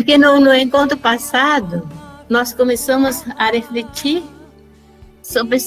Porque no encontro passado, nós começamos a refletir sobre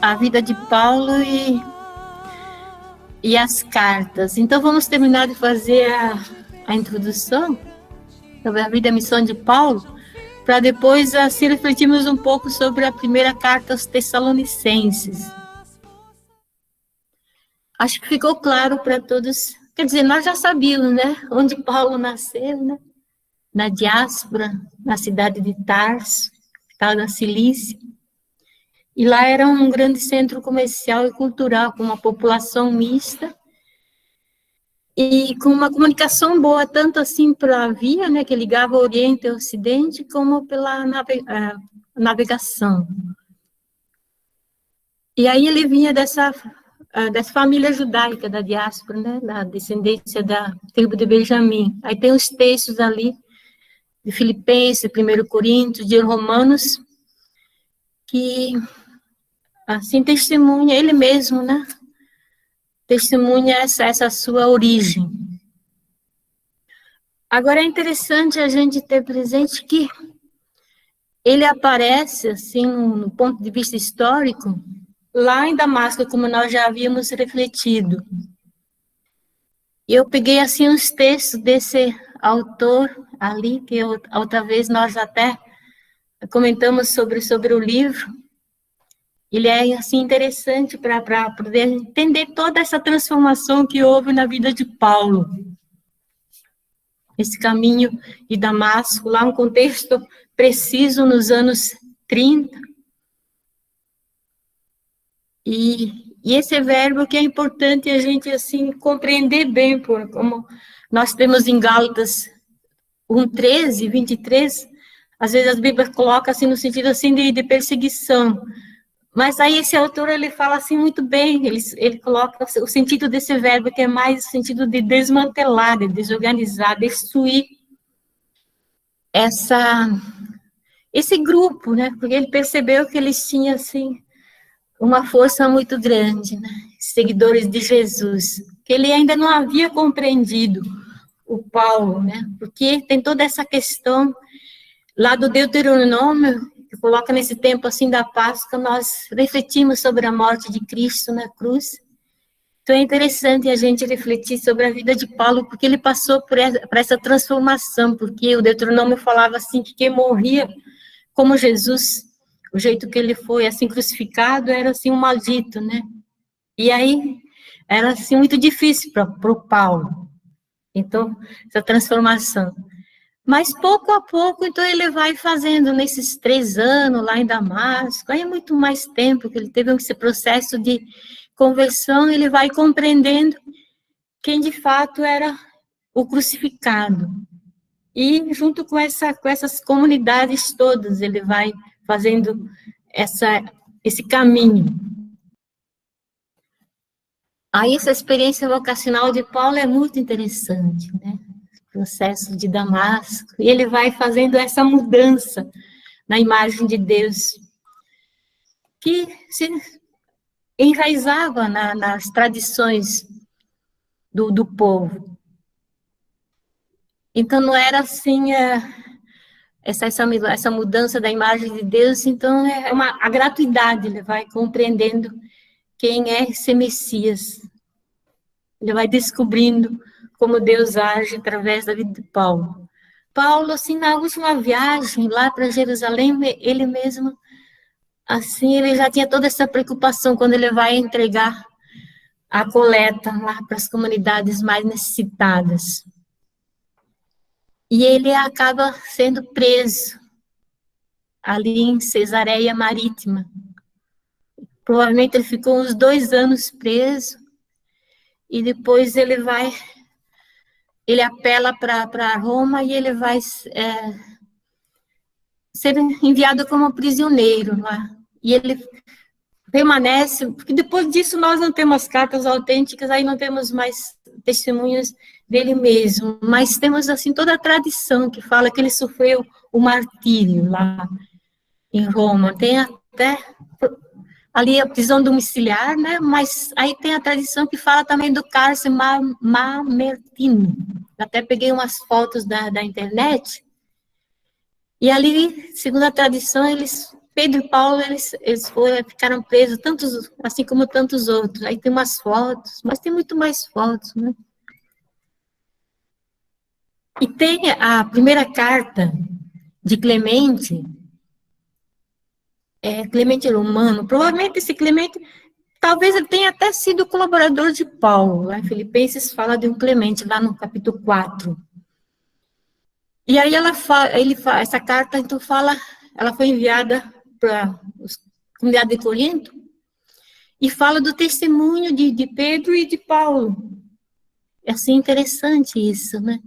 a vida de Paulo e as cartas. Então, vamos terminar de fazer a introdução sobre a vida e a missão de Paulo, para depois assim refletirmos um pouco sobre a primeira carta aos Tessalonicenses. Acho que ficou claro para todos. Quer dizer, nós já sabíamos, né? Onde Paulo nasceu, né? Na diáspora, na cidade de Tarso, estava na Cilícia. E lá era um grande centro comercial e cultural, com uma população mista e com uma comunicação boa, tanto assim pela via, né, que ligava o Oriente e o Ocidente, como pela navegação. E aí ele vinha dessa família judaica da diáspora, né, da descendência da tribo de Benjamim. Aí tem os textos ali, de Filipenses, 1 Coríntios, de Romanos, que, assim, testemunha ele mesmo, né? Testemunha essa sua origem. Agora, é interessante a gente ter presente que ele aparece, assim, no ponto de vista histórico, lá em Damasco, como nós já havíamos refletido. E eu peguei, assim, uns textos desse autor ali, que outra vez nós até comentamos sobre o livro. Ele é, assim, interessante para poder entender toda essa transformação que houve na vida de Paulo. Esse caminho de Damasco, lá um contexto preciso nos anos 30. E esse verbo que é importante a gente, assim, compreender bem, como nós temos em Gálatas 1:13, 23, às vezes as Bíblias colocam assim no sentido assim de perseguição. Mas aí esse autor, ele fala assim muito bem, ele coloca o sentido desse verbo, que é mais o sentido de desmantelar, de desorganizar, destruir esse grupo, né? Porque ele percebeu que eles tinham, assim, uma força muito grande, né? Seguidores de Jesus, que ele ainda não havia compreendido o Paulo, né? Porque tem toda essa questão lá do Deuteronômio, que coloca nesse tempo assim da Páscoa, nós refletimos sobre a morte de Cristo na cruz. Então é interessante a gente refletir sobre a vida de Paulo, porque ele passou por essa transformação, porque o Deuteronômio falava assim, que quem morria como Jesus, o jeito que ele foi assim crucificado, era assim um maldito, né? E aí era assim muito difícil para o Paulo. Então, essa transformação. Mas pouco a pouco, então, ele vai fazendo, nesses 3 anos lá em Damasco, aí é muito mais tempo que ele teve esse processo de conversão, ele vai compreendendo quem de fato era o crucificado. E junto com essas comunidades todas, ele vai fazendo esse caminho. Aí essa experiência vocacional de Paulo é muito interessante, né? Processo de Damasco, e ele vai fazendo essa mudança na imagem de Deus, que se enraizava nas tradições do povo. Então, não era assim, essa mudança da imagem de Deus, então a gratuidade, ele vai compreendendo quem é esse Messias, ele vai descobrindo como Deus age através da vida de Paulo. Paulo, assim, na última viagem lá para Jerusalém, ele mesmo, assim, ele já tinha toda essa preocupação quando ele vai entregar a coleta lá para as comunidades mais necessitadas. E ele acaba sendo preso ali em Cesareia Marítima. Provavelmente ele ficou uns 2 anos preso, e depois ele apela para Roma e ele vai ser enviado como prisioneiro lá. E ele permanece, porque depois disso nós não temos cartas autênticas, aí não temos mais testemunhas dele mesmo, mas temos assim toda a tradição que fala que ele sofreu o martírio lá em Roma. Tem até ali a prisão domiciliar, né? Mas aí tem a tradição que fala também do cárcere mamertino. Até peguei umas fotos da internet, E ali, segundo a tradição, Pedro e Paulo, ficaram presos, tantos, assim como tantos outros. Aí tem umas fotos, mas tem muito mais fotos, né? E tem a primeira carta de Clemente, Clemente Romano. Provavelmente esse Clemente, talvez ele tenha até sido colaborador de Paulo. Lá em Filipenses fala de um Clemente, lá no capítulo 4. E aí essa carta, então, ela foi enviada para a comunidade de Corinto, e fala do testemunho de Pedro e de Paulo. É assim interessante isso, né?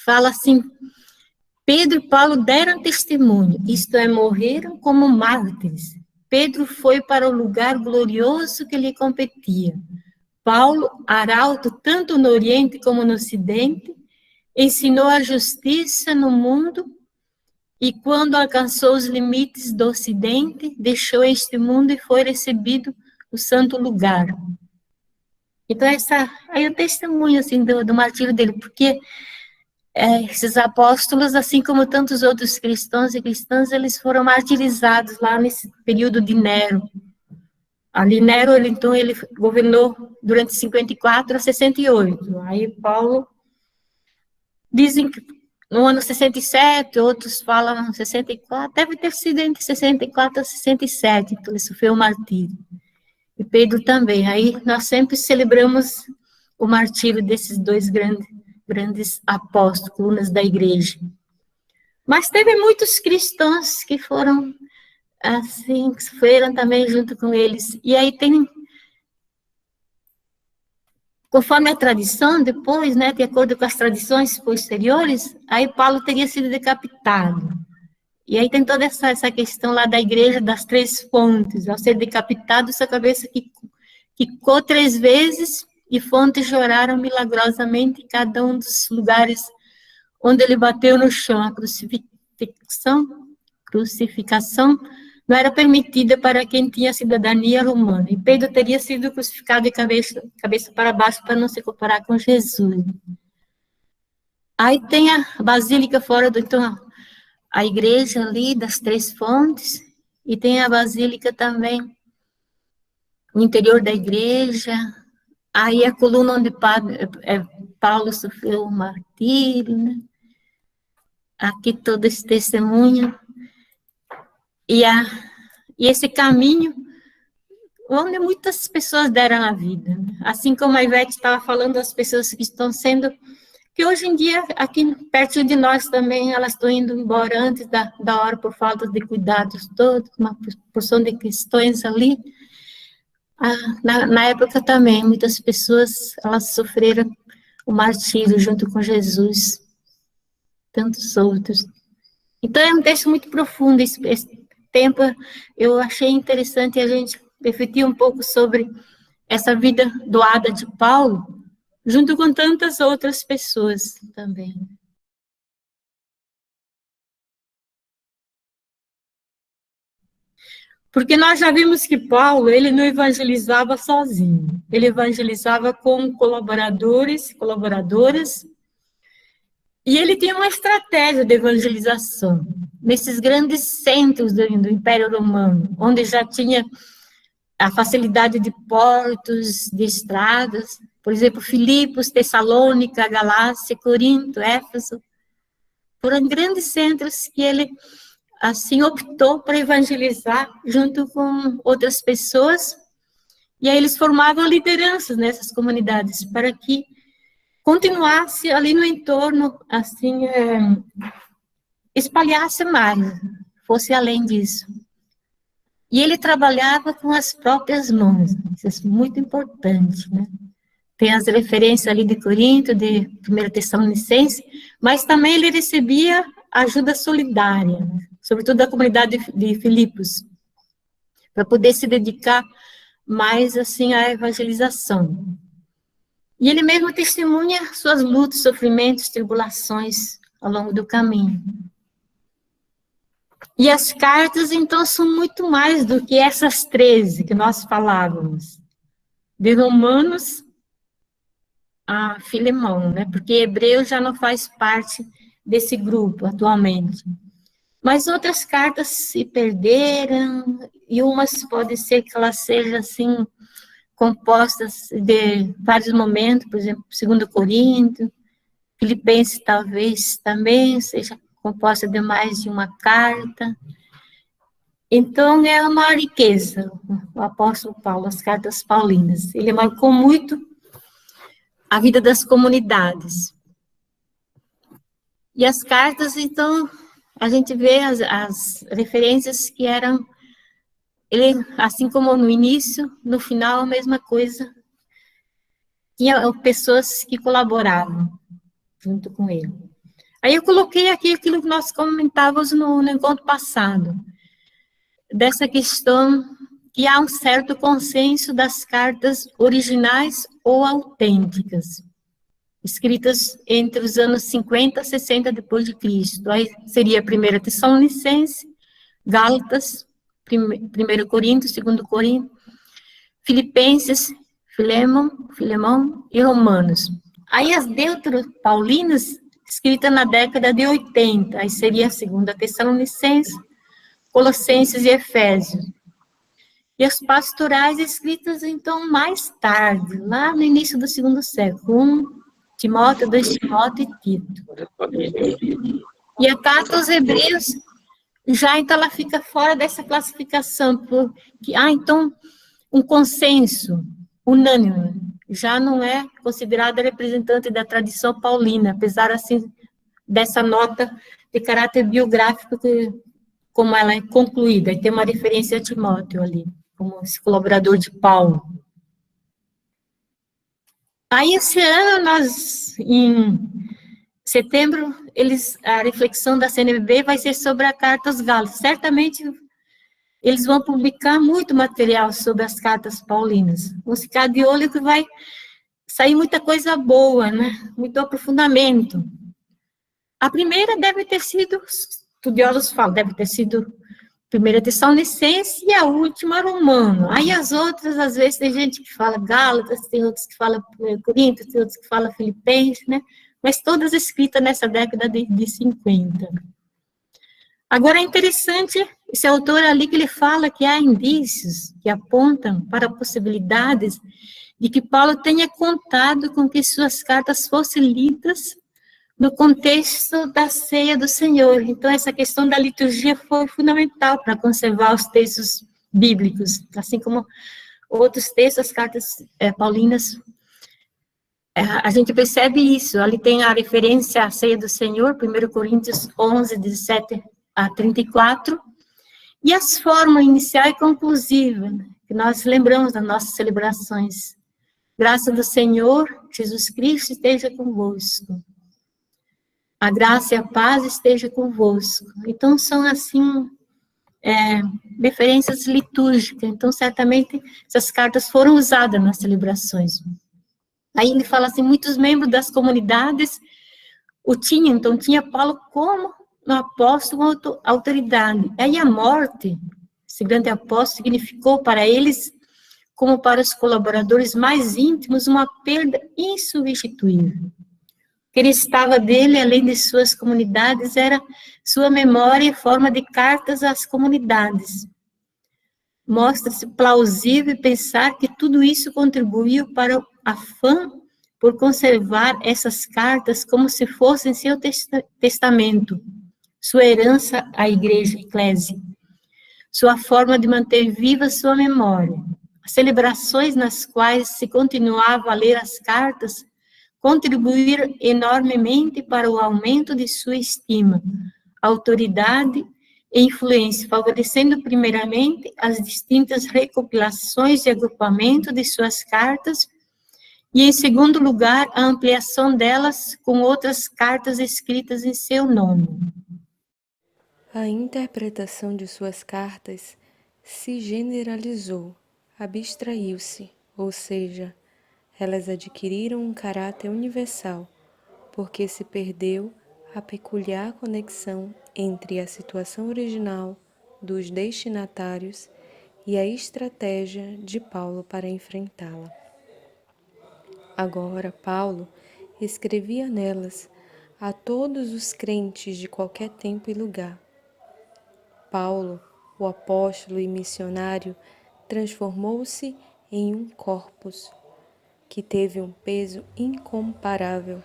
Fala assim, Pedro e Paulo deram testemunho, isto é, morreram como mártires. Pedro foi para o lugar glorioso que lhe competia. Paulo, arauto tanto no Oriente como no Ocidente, ensinou a justiça no mundo e quando alcançou os limites do Ocidente, deixou este mundo e foi recebido no santo lugar. Então, aí é o testemunho, assim, do martírio dele, porque esses apóstolos, assim como tantos outros cristãos e cristãs, eles foram martirizados lá nesse período de Nero. Ali, Nero, então, ele governou durante 54 a 68. Aí, Paulo, dizem que no ano 67, outros falam 64, deve ter sido entre 64 a 67, que ele sofreu o martírio. E Pedro também. Aí nós sempre celebramos o martírio desses dois grandes apóstolos, colunas da igreja. Mas teve muitos cristãos que foram, assim, que sofreram também junto com eles. E aí tem, conforme a tradição, depois, né, de acordo com as tradições posteriores, aí Paulo teria sido decapitado. E aí tem toda essa questão lá da igreja das três fontes. Ao ser decapitado, sua cabeça quicou 3 vezes e fontes choraram milagrosamente em cada um dos lugares onde ele bateu no chão. A crucificação não era permitida para quem tinha cidadania romana. E Pedro teria sido crucificado de cabeça para baixo para não se comparar com Jesus. Aí tem a basílica fora do... Então, a igreja ali das três fontes, e tem a basílica também no interior da igreja. Aí a coluna onde Paulo sofreu o martírio, né? Aqui todo esse testemunho. E esse caminho onde muitas pessoas deram a vida. Assim como a Ivete estava falando, as pessoas que estão sendo... Que hoje em dia, aqui perto de nós também, elas estão indo embora antes da hora por falta de cuidados todos, uma porção de questões ali. Na época também, muitas pessoas, elas sofreram o martírio junto com Jesus, tantos outros. Então, é um texto muito profundo, esse tempo eu achei interessante a gente refletir um pouco sobre essa vida doada de Paulo, junto com tantas outras pessoas também. Porque nós já vimos que Paulo, ele não evangelizava sozinho, ele evangelizava com colaboradoras, e ele tinha uma estratégia de evangelização. Nesses grandes centros do Império Romano, onde já tinha a facilidade de portos, de estradas, por exemplo, Filipos, Tessalônica, Galácia, Corinto, Éfeso, foram grandes centros que ele, assim, optou para evangelizar junto com outras pessoas, e aí eles formavam lideranças nessas comunidades, para que continuasse ali no entorno, assim, espalhasse mais, fosse além disso. E ele trabalhava com as próprias mãos, isso é muito importante, né? Tem as referências ali de Corinto, de 1 Tessalonicenses, mas também ele recebia ajuda solidária, né? Sobretudo da comunidade de Filipos, para poder se dedicar mais, assim, à evangelização. E ele mesmo testemunha suas lutas, sofrimentos, tribulações ao longo do caminho. E as cartas, então, são muito mais do que essas 13 que nós falávamos. De Romanos a Filemão, né? Porque Hebreu já não faz parte desse grupo atualmente. Mas outras cartas se perderam, e umas pode ser que elas sejam, assim, compostas de vários momentos, por exemplo, 2 Coríntios, Filipenses talvez também seja composta de mais de uma carta. Então, é uma riqueza, o apóstolo Paulo, as cartas paulinas. Ele marcou muito a vida das comunidades. E as cartas, então, a gente vê as referências que eram, ele, assim como no início, no final, a mesma coisa. Tinha pessoas que colaboravam junto com ele. Aí eu coloquei aqui aquilo que nós comentávamos no encontro passado, dessa questão que há um certo consenso das cartas originais ou autênticas, escritas entre os anos 50 e 60 depois de Cristo. Aí seria a 1 Tessalonicense, Gálatas, 1 Coríntios, 2 Coríntios, Filipenses, Filemão e Romanos. Aí as deuteropaulinas, escritas na década de 80, aí seria a 2 Tessalonicense, Colossenses e Efésios. E as pastorais escritas, então, mais tarde, lá no início do segundo século, 1 Timóteo, 2 Timóteo e Tito. E a carta aos Hebreus, já então ela fica fora dessa classificação, porque, então, um consenso unânime, já não é considerada representante da tradição paulina, apesar, assim, dessa nota de caráter biográfico, como ela é concluída, e tem uma referência a Timóteo ali, como esse colaborador de Paulo. Aí, esse ano, em setembro, a reflexão da CNBB vai ser sobre a carta aos Gálatas. Certamente, eles vão publicar muito material sobre as cartas paulinas. Vamos ficar de olho que vai sair muita coisa boa, né? Muito aprofundamento. A primeira deve ter sido, estudiosos falam, deve ter sido 1 Tessalonicense e a última Romano. Aí as outras, às vezes, tem gente que fala Gálatas, tem outros que falam Coríntios, tem outros que falam Filipenses, né? Mas todas escritas nessa década de 50. Agora, é interessante esse autor ali que ele fala que há indícios que apontam para possibilidades de que Paulo tenha contado com que suas cartas fossem lidas no contexto da ceia do Senhor. Então, essa questão da liturgia foi fundamental para conservar os textos bíblicos, assim como outros textos, as cartas paulinas. A gente percebe isso, ali tem a referência à ceia do Senhor, 1 Coríntios 11, 17 a 34, e as formas inicial e conclusiva, né, que nós lembramos das nossas celebrações. Graça do Senhor, Jesus Cristo, esteja convosco. A graça e a paz esteja convosco. Então, são, assim, referências litúrgicas. Então, certamente, essas cartas foram usadas nas celebrações. Aí ele fala assim, muitos membros das comunidades o tinham, então tinha Paulo como um apóstolo com autoridade. Aí a morte, esse grande apóstolo, significou para eles, como para os colaboradores mais íntimos, uma perda insubstituível. O que estava dele, além de suas comunidades, era sua memória em forma de cartas às comunidades. Mostra-se plausível pensar que tudo isso contribuiu para o afã por conservar essas cartas como se fossem seu testamento, sua herança à igreja, eclésia, sua forma de manter viva sua memória. As celebrações nas quais se continuava a ler as cartas contribuíram enormemente para o aumento de sua estima, autoridade e influência, favorecendo primeiramente as distintas recopilações e agrupamento de suas cartas e, em segundo lugar, a ampliação delas com outras cartas escritas em seu nome. A interpretação de suas cartas se generalizou, abstraiu-se, ou seja, elas adquiriram um caráter universal, porque se perdeu a peculiar conexão entre a situação original dos destinatários e a estratégia de Paulo para enfrentá-la. Agora, Paulo escrevia nelas a todos os crentes de qualquer tempo e lugar. Paulo, o apóstolo e missionário, transformou-se em um corpus que teve um peso incomparável,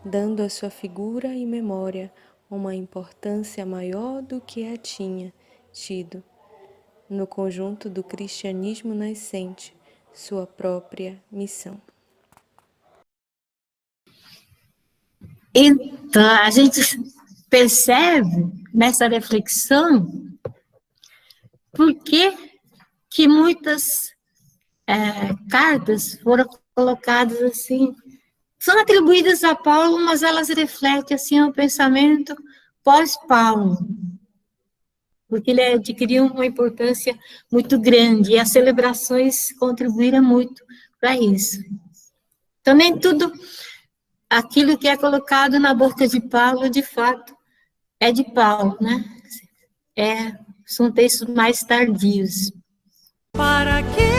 dando à sua figura e memória uma importância maior do que a tinha tido no conjunto do cristianismo nascente, sua própria missão. Então, a gente percebe nessa reflexão por que muitas cartas foram colocadas assim, são atribuídas a Paulo, mas elas refletem assim o pensamento pós-Paulo, porque ele adquiriu uma importância muito grande, e as celebrações contribuíram muito para isso. Então, nem tudo aquilo que é colocado na boca de Paulo, de fato, é de Paulo, né? São textos mais tardios. Para que